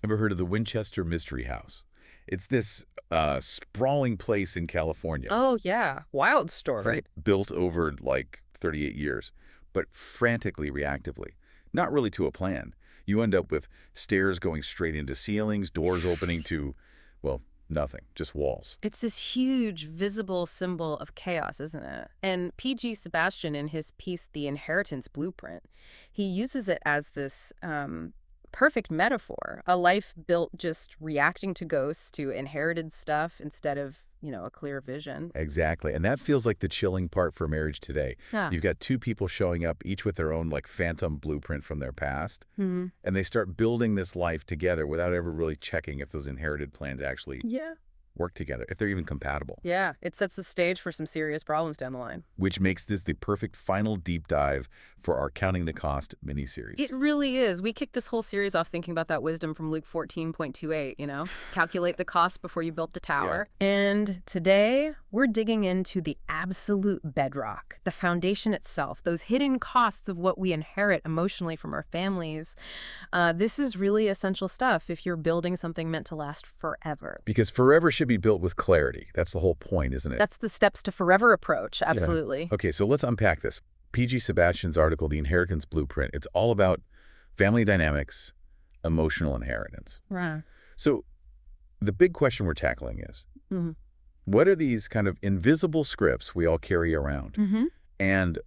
Ever heard of the Winchester Mystery House? It's this sprawling place in California, Oh, yeah. Wild story. right? Built over like 38 years, but frantically reactively. Not really to a plan. You end up with stairs going straight into ceilings, doors opening to, well, nothing, just walls. It's this huge, visible symbol of chaos, isn't it? And P.G. Sebastian, in his piece, The Inheritance Blueprint, he uses it as this perfect metaphor, a life built just reacting to ghosts, to inherited stuff instead of, a clear vision. Exactly. And that feels like the chilling part for marriage today. Yeah. You've got two people showing up, each with their own like phantom blueprint from their past, Hmm. and they start building this life together without ever really checking if those inherited plans actually Yeah. work together, if they're even compatible. Yeah, it sets the stage for some serious problems down the line. Which makes this the perfect final deep dive for our Counting the Cost miniseries. It really is. We kicked this whole series off thinking about that wisdom from Luke 14.28, calculate the cost before you built the tower. And today, we're digging into the absolute bedrock, the foundation itself, those hidden costs of what we inherit emotionally from our families. This is really essential stuff if you're building something meant to last forever. Because forever should be built with clarity. That's the whole point, isn't it? That's the steps to forever approach. Absolutely. Okay, so let's unpack this. P.G. Sebastian's article, The Inheritance Blueprint, it's all about family dynamics, emotional inheritance. Right. So the big question we're tackling is, Mm-hmm. what are these kind of invisible scripts we all carry around? Mm-hmm. And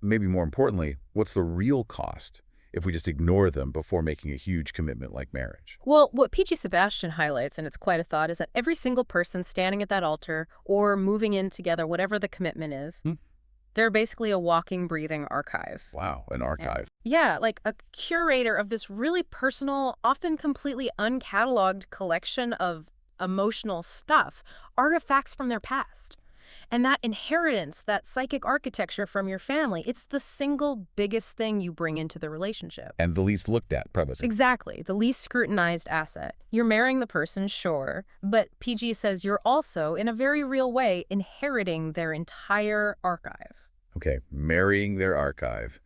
maybe more importantly, what's the real cost if we just ignore them before making a huge commitment like marriage? Well, what P.G. Sebastian highlights, and it's quite a thought, is that every single person standing at that altar or moving in together, whatever the commitment is, they're basically a walking, breathing archive. Wow, an archive. Yeah, like a curator of this really personal, often completely uncatalogued collection of emotional stuff, artifacts from their past. And that inheritance, that psychic architecture from your family, it's the single biggest thing you bring into the relationship. And the least looked at, probably. Exactly. The least scrutinized asset. You're marrying the person, sure, but PG says you're also, in a very real way, inheriting their entire archive. Okay, marrying their archive.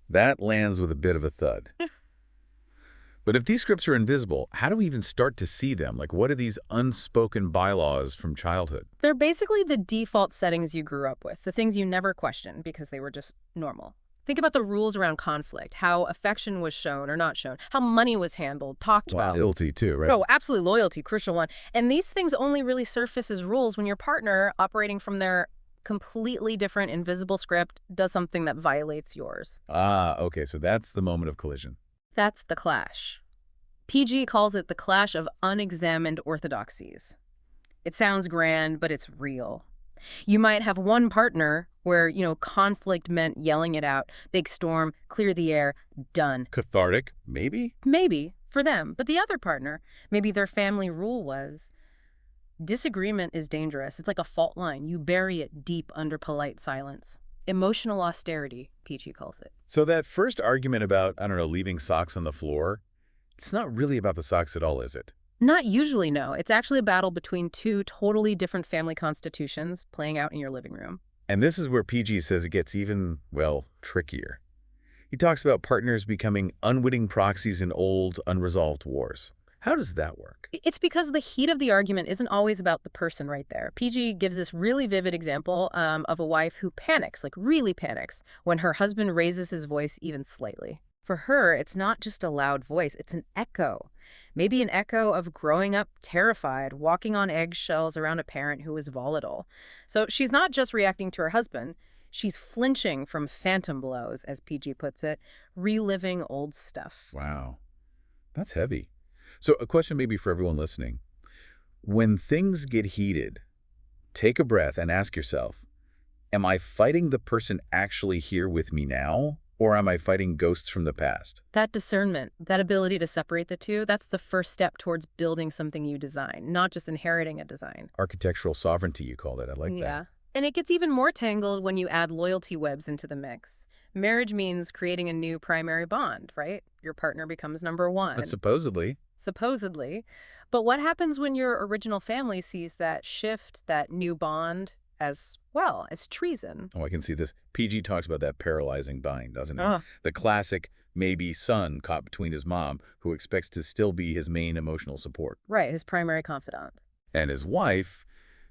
That lands with a bit of a thud. But if these scripts are invisible, how do we even start to see them? Like, what are these unspoken bylaws from childhood? They're basically the default settings you grew up with, the things you never questioned because they were just normal. Think about the rules around conflict, how affection was shown or not shown, how money was handled, talked about. Loyalty, too, right? Oh, absolutely. Loyalty, crucial one. And these things only really surface as rules when your partner, operating from their completely different invisible script, does something that violates yours. Okay, so that's the moment of collision. That's the clash. PG calls it the clash of unexamined orthodoxies. It sounds grand, but it's real. You might have one partner where, conflict meant yelling it out, big storm, clear the air, done. Cathartic, maybe? Maybe, for them. But the other partner, maybe their family rule was, disagreement is dangerous. It's like a fault line. You bury it deep under polite silence. Emotional austerity, PG calls it. So that first argument about, leaving socks on the floor, it's not really about the socks at all, is it? Not usually, no. It's actually a battle between two totally different family constitutions playing out in your living room. And this is where PG says it gets even, trickier. He talks about partners becoming unwitting proxies in old, unresolved wars. How does that work? It's because the heat of the argument isn't always about the person right there. PG gives this really vivid example of a wife who panics, like really panics, when her husband raises his voice even slightly. For her, it's not just a loud voice, it's an echo. Maybe an echo of growing up terrified, walking on eggshells around a parent who is volatile. So she's not just reacting to her husband, she's flinching from phantom blows, as PG puts it, reliving old stuff. Wow, that's heavy. So a question maybe for everyone listening. When things get heated, take a breath and ask yourself, am I fighting the person actually here with me now? Or am I fighting ghosts from the past? That discernment, that ability to separate the two, that's the first step towards building something you design, not just inheriting a design. Architectural sovereignty, you called it. I like Yeah. that. And it gets even more tangled when you add loyalty webs into the mix. Marriage means creating a new primary bond, right? Your partner becomes number one. But supposedly. Supposedly. But what happens when your original family sees that shift, that new bond, as well as treason. Oh, I can see this. PG talks about that paralyzing bind, doesn't he? Ugh. The classic maybe son caught between his mom, who expects to still be his main emotional support, Right, his primary confidant. and his wife,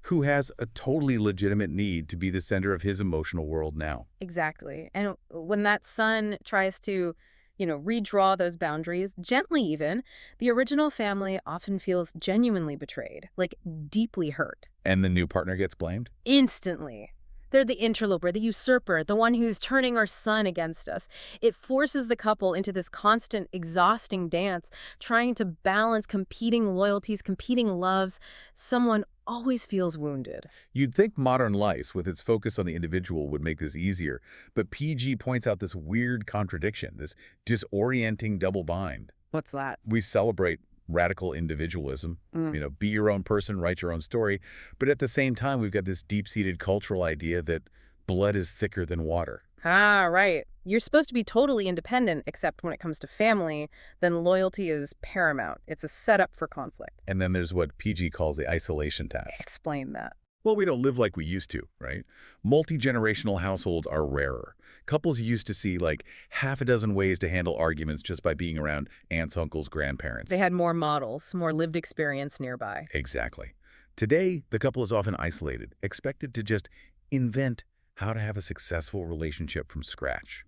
who has a totally legitimate need to be the center of his emotional world now. Exactly. And when that son tries to, redraw those boundaries, gently even, the original family often feels genuinely betrayed, like deeply hurt. And the new partner gets blamed? Instantly. They're the interloper, the usurper, the one who's turning our son against us. It forces the couple into this constant, exhausting dance, trying to balance competing loyalties, competing loves. Someone always feels wounded. You'd think modern life, with its focus on the individual, would make this easier, but PG points out this weird contradiction, this disorienting double bind. What's that? We celebrate radical individualism, Mm. be your own person, write your own story, but at the same time, we've got this deep-seated cultural idea that blood is thicker than water. Ah, right. You're supposed to be totally independent, except when it comes to family, then loyalty is paramount. It's a setup for conflict. And then there's what PG calls the isolation task. Explain that. Well, we don't live like we used to, right? Multi-generational households are rarer. Couples used to see like half a dozen ways to handle arguments just by being around aunts, uncles, grandparents. They had more models, more lived experience nearby. Exactly. Today, the couple is often isolated, expected to just invent how to have a successful relationship from scratch.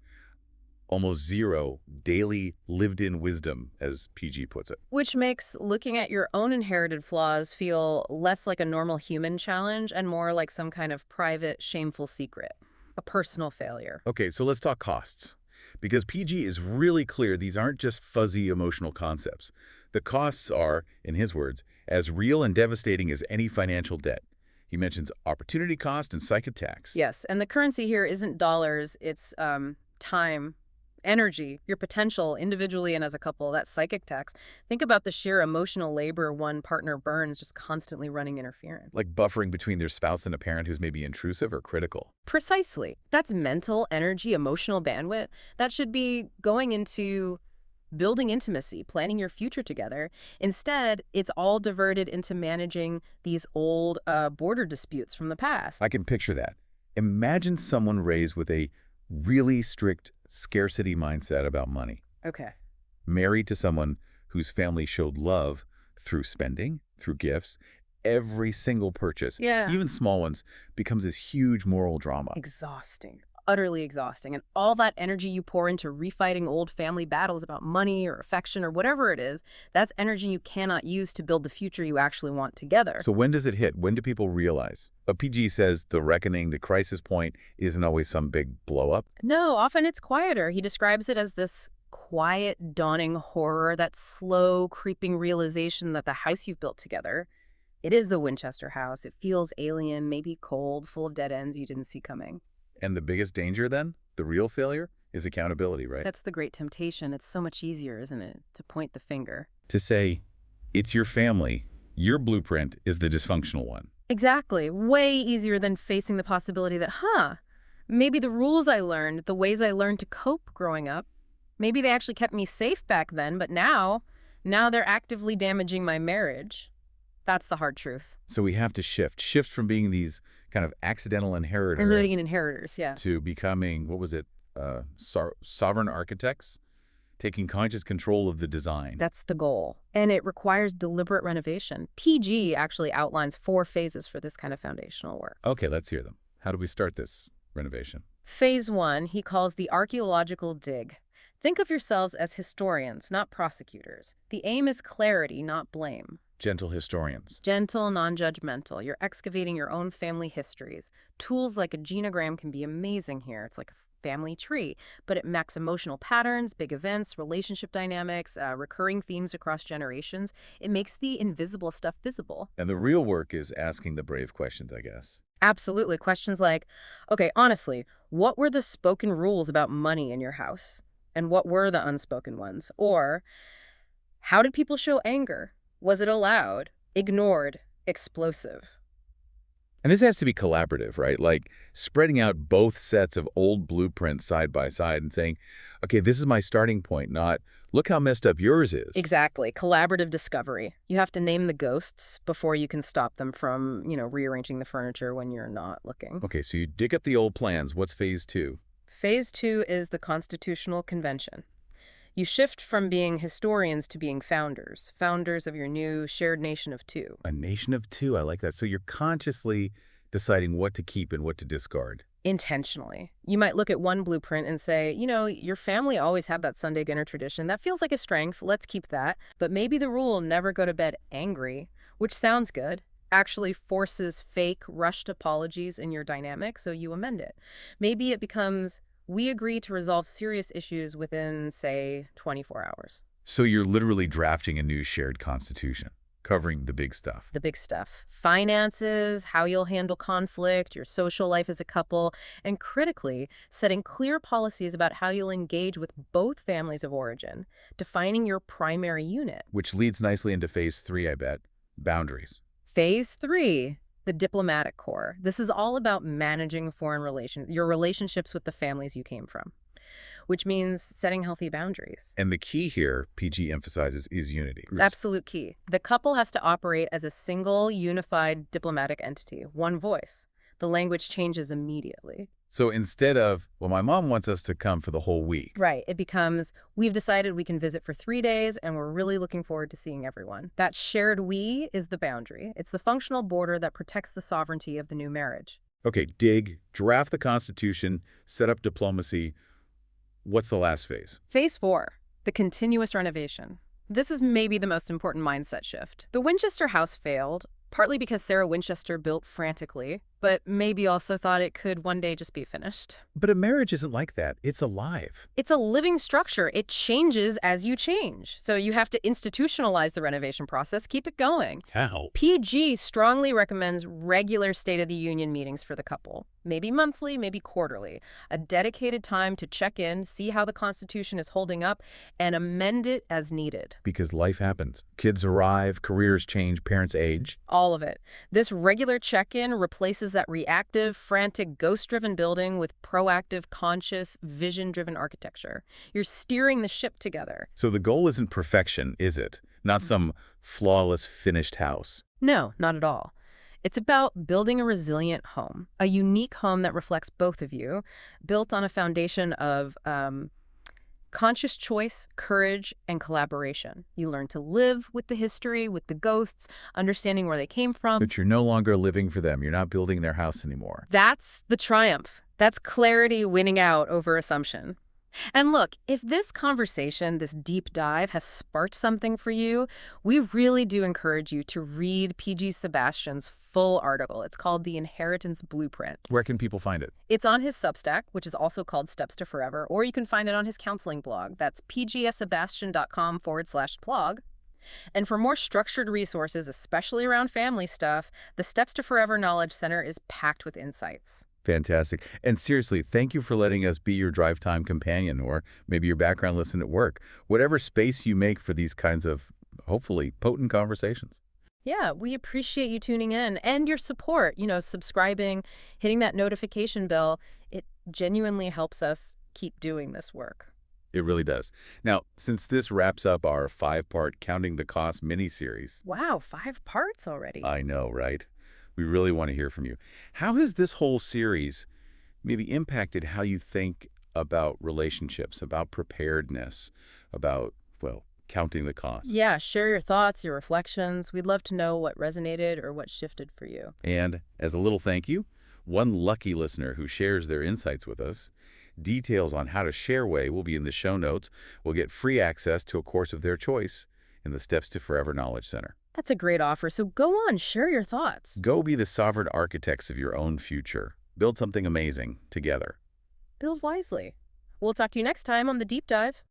Almost zero daily lived-in wisdom, as PG puts it. Which makes looking at your own inherited flaws feel less like a normal human challenge and more like some kind of private, shameful secret, a personal failure. Okay, so let's talk costs. Because PG is really clear these aren't just fuzzy emotional concepts. The costs are, in his words, as real and devastating as any financial debt. He mentions opportunity cost and psych attacks. Yes, and the currency here isn't dollars, it's time, energy, your potential individually and as a couple, that psychic tax. Think about the sheer emotional labor one partner burns just constantly running interference. Like buffering between their spouse and a parent who's maybe intrusive or critical. Precisely. That's mental, energy, emotional bandwidth. That should be going into building intimacy, planning your future together. Instead, it's all diverted into managing these old border disputes from the past. I can picture that. Imagine someone raised with a really strict scarcity mindset about money, Okay. married to someone whose family showed love through spending, through gifts. Every single purchase, Yeah. even small ones, becomes this huge moral drama. Exhausting. Utterly exhausting. And all that energy you pour into refighting old family battles about money or affection or whatever it is, that's energy you cannot use to build the future you actually want together. So when does it hit? When do people realize? A PG says the reckoning, the crisis point, isn't always some big blow up. No, often it's quieter. He describes it as this quiet, dawning horror, that slow, creeping realization that the house you've built together, it is the Winchester house. It feels alien, maybe cold, full of dead ends you didn't see coming. And the biggest danger then, the real failure, is accountability, right? That's the great temptation. It's so much easier, isn't it, to point the finger. To say, it's your family, your blueprint is the dysfunctional one. Exactly. Way easier than facing the possibility that, maybe the rules I learned, the ways I learned to cope growing up, maybe they actually kept me safe back then, but now they're actively damaging my marriage. That's the hard truth. So we have to shift from being these kind of accidental inheritors Living inheritors, yeah. to becoming, what was it, sovereign architects, taking conscious control of the design. That's the goal. And it requires deliberate renovation. PG actually outlines 4 phases for this kind of foundational work. Okay, let's hear them. How do we start this renovation? Phase 1, he calls the archaeological dig. Think of yourselves as historians, not prosecutors. The aim is clarity, not blame. Gentle historians. Gentle, non-judgmental. You're excavating your own family histories. Tools like a genogram can be amazing here. It's like a family tree, but it maps emotional patterns, big events, relationship dynamics, recurring themes across generations. It makes the invisible stuff visible. And the real work is asking the brave questions, I guess. Absolutely. Questions like, okay, honestly, what were the spoken rules about money in your house? And what were the unspoken ones? Or, how did people show anger? Was it allowed, ignored, explosive? And this has to be collaborative, right? Like spreading out both sets of old blueprints side by side and saying, okay, this is my starting point, not look how messed up yours is. Exactly. Collaborative discovery. You have to name the ghosts before you can stop them from, rearranging the furniture when you're not looking. Okay, so you dig up the old plans. What's phase two? Phase 2 is the Constitutional Convention. You shift from being historians to being founders, founders of your new shared nation of two. A nation of two. I like that. So you're consciously deciding what to keep and what to discard. Intentionally. You might look at one blueprint and say, your family always had that Sunday dinner tradition. That feels like a strength. Let's keep that. But maybe the rule never go to bed angry, which sounds good, actually forces fake, rushed apologies in your dynamic, so you amend it. Maybe it becomes, we agree to resolve serious issues within, say, 24 hours. So you're literally drafting a new shared constitution, covering the big stuff. The big stuff. Finances, how you'll handle conflict, your social life as a couple, and critically, setting clear policies about how you'll engage with both families of origin, defining your primary unit. Which leads nicely into phase three, I bet. Boundaries. Phase 3, the diplomatic core. This is all about managing foreign relations, your relationships with the families you came from, which means setting healthy boundaries. And the key here, PG emphasizes, is unity. It's absolute key. The couple has to operate as a single, unified diplomatic entity, one voice. The language changes immediately. So instead of, well, my mom wants us to come for the whole week. Right. It becomes, we've decided we can visit for 3 days, and we're really looking forward to seeing everyone. That shared we is the boundary. It's the functional border that protects the sovereignty of the new marriage. Okay, draft the Constitution, set up diplomacy. What's the last phase? Phase 4, the continuous renovation. This is maybe the most important mindset shift. The Winchester house failed, partly because Sarah Winchester built frantically, but maybe also thought it could one day just be finished. But a marriage isn't like that. It's alive. It's a living structure. It changes as you change. So you have to institutionalize the renovation process, keep it going. How? PG strongly recommends regular State of the Union meetings for the couple. Maybe monthly, maybe quarterly. A dedicated time to check in, see how the Constitution is holding up, and amend it as needed. Because life happens. Kids arrive, careers change, parents age. All of it. This regular check-in replaces that reactive, frantic, ghost-driven building with proactive, conscious, vision-driven architecture. You're steering the ship together. So the goal isn't perfection, is it? Not some flawless, finished house. No, not at all. It's about building a resilient home, a unique home that reflects both of you, built on a foundation of conscious choice, courage, and collaboration. You learn to live with the history, with the ghosts, understanding where they came from. But you're no longer living for them. You're not building their house anymore. That's the triumph. That's clarity winning out over assumption. And look, if this conversation, this deep dive, has sparked something for you, we really do encourage you to read PG Sebastian's full article. It's called The Inheritance Blueprint. Where can people find it? It's on his Substack, which is also called Steps to Forever, or you can find it on his counseling blog. That's pgssebastian.com/blog. And for more structured resources, especially around family stuff, the Steps to Forever Knowledge Center is packed with insights. Fantastic. And seriously, thank you for letting us be your drive time companion or maybe your background listen at work. Whatever space you make for these kinds of, hopefully, potent conversations. Yeah, we appreciate you tuning in and your support, subscribing, hitting that notification bell. It genuinely helps us keep doing this work. It really does. Now, since this wraps up our 5-part Counting the Cost mini-series. Wow, 5 parts already. I know, right? We really want to hear from you. How has this whole series maybe impacted how you think about relationships, about preparedness, about, well, counting the cost? Yeah, share your thoughts, your reflections. We'd love to know what resonated or what shifted for you. And as a little thank you, one lucky listener who shares their insights with us, details on how to share Way will be in the show notes, will get free access to a course of their choice in the Steps to Forever Knowledge Center. That's a great offer, so go on, share your thoughts. Go be the sovereign architects of your own future. Build something amazing together. Build wisely. We'll talk to you next time on The Deep Dive.